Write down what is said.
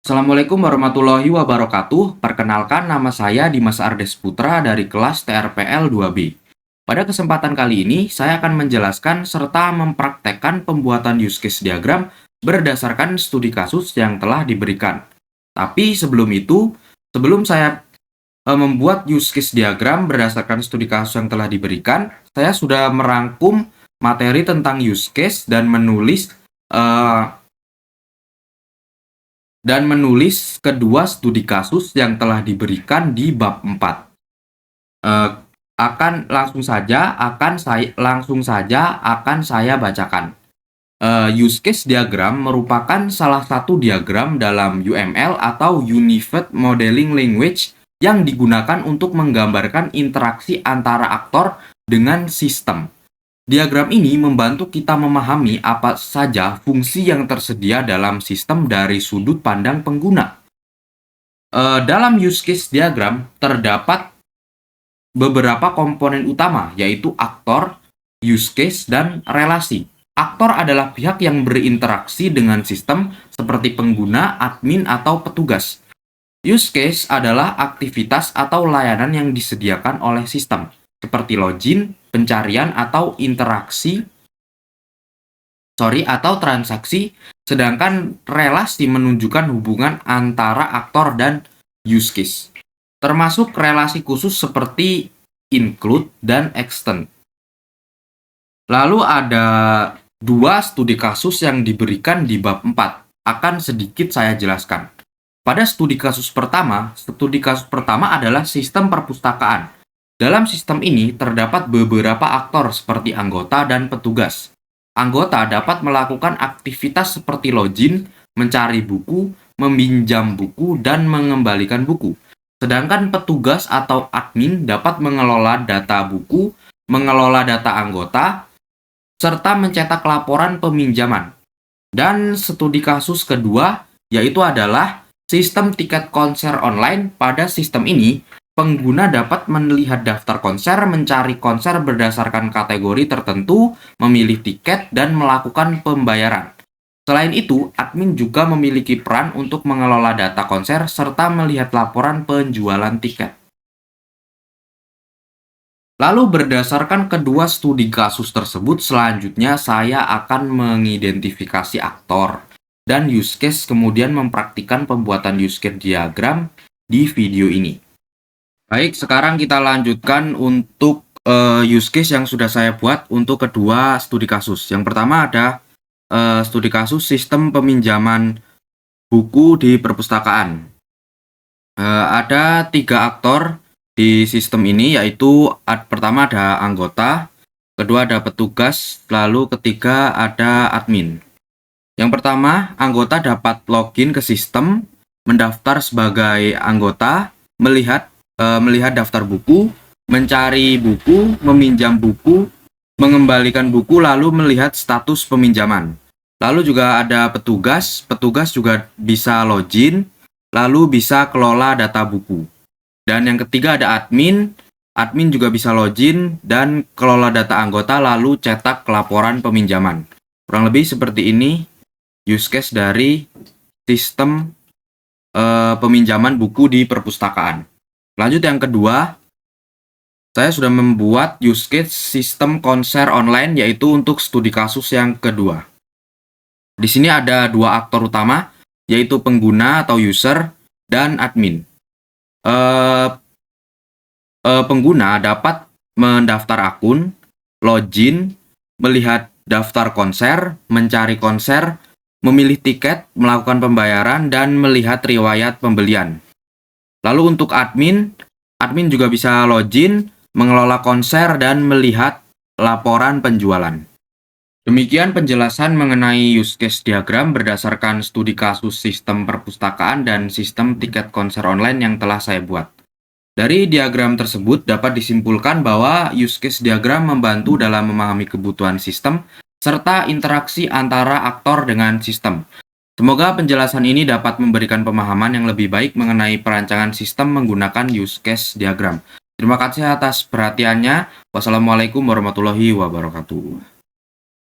Assalamualaikum warahmatullahi wabarakatuh. Perkenalkan, nama saya Dimas Ardes Putra dari kelas TRPL 2B. Pada kesempatan kali ini, saya akan menjelaskan serta mempraktekkan pembuatan use case diagram berdasarkan studi kasus yang telah diberikan. Tapi sebelum itu, sebelum saya membuat use case diagram berdasarkan studi kasus yang telah diberikan, saya sudah merangkum materi tentang use case dan menulis kedua studi kasus yang telah diberikan di bab 4. Akan saya bacakan. Use case diagram merupakan salah satu diagram dalam UML atau Unified Modeling Language yang digunakan untuk menggambarkan interaksi antara aktor dengan sistem. Diagram ini membantu kita memahami apa saja fungsi yang tersedia dalam sistem dari sudut pandang pengguna. Dalam use case diagram terdapat beberapa komponen utama, yaitu aktor, use case, dan relasi. Aktor adalah pihak yang berinteraksi dengan sistem seperti pengguna, admin, atau petugas. Use case adalah aktivitas atau layanan yang disediakan oleh sistem, seperti login, pencarian, atau transaksi, sedangkan relasi menunjukkan hubungan antara aktor dan use case, termasuk relasi khusus seperti include dan extend. Lalu ada dua studi kasus yang diberikan di bab 4, akan sedikit saya jelaskan. Pada studi kasus pertama adalah sistem perpustakaan. Dalam sistem ini terdapat beberapa aktor seperti anggota dan petugas. Anggota dapat melakukan aktivitas seperti login, mencari buku, meminjam buku, dan mengembalikan buku. Sedangkan petugas atau admin dapat mengelola data buku, mengelola data anggota, serta mencetak laporan peminjaman. Dan studi kasus kedua yaitu adalah sistem tiket konser online. Pada sistem ini, pengguna dapat melihat daftar konser, mencari konser berdasarkan kategori tertentu, memilih tiket, dan melakukan pembayaran. Selain itu, admin juga memiliki peran untuk mengelola data konser serta melihat laporan penjualan tiket. Lalu berdasarkan kedua studi kasus tersebut, selanjutnya saya akan mengidentifikasi aktor dan use case, kemudian mempraktikkan pembuatan use case diagram di video ini. Baik, sekarang kita lanjutkan untuk use case yang sudah saya buat untuk kedua studi kasus. Yang pertama ada studi kasus sistem peminjaman buku di perpustakaan. Ada 3 aktor di sistem ini, yaitu pertama ada anggota, kedua ada petugas, lalu ketiga ada admin. Yang pertama, anggota dapat login ke sistem, mendaftar sebagai anggota, melihat daftar buku, mencari buku, meminjam buku, mengembalikan buku, lalu melihat status peminjaman. Lalu juga ada petugas juga bisa login, lalu bisa kelola data buku. Dan yang ketiga ada admin juga bisa login dan kelola data anggota, lalu cetak laporan peminjaman. Kurang lebih seperti ini use case dari sistem peminjaman buku di perpustakaan. Lanjut yang kedua, saya sudah membuat use case sistem konser online, yaitu untuk studi kasus yang kedua. Di sini ada 2 aktor utama, yaitu pengguna atau user dan admin. Pengguna dapat mendaftar akun, login, melihat daftar konser, mencari konser, memilih tiket, melakukan pembayaran, dan melihat riwayat pembelian. Lalu untuk admin juga bisa login, mengelola konser, dan melihat laporan penjualan. Demikian penjelasan mengenai use case diagram berdasarkan studi kasus sistem perpustakaan dan sistem tiket konser online yang telah saya buat. Dari diagram tersebut dapat disimpulkan bahwa use case diagram membantu dalam memahami kebutuhan sistem serta interaksi antara aktor dengan sistem. Semoga penjelasan ini dapat memberikan pemahaman yang lebih baik mengenai perancangan sistem menggunakan use case diagram. Terima kasih atas perhatiannya. Wassalamualaikum warahmatullahi wabarakatuh.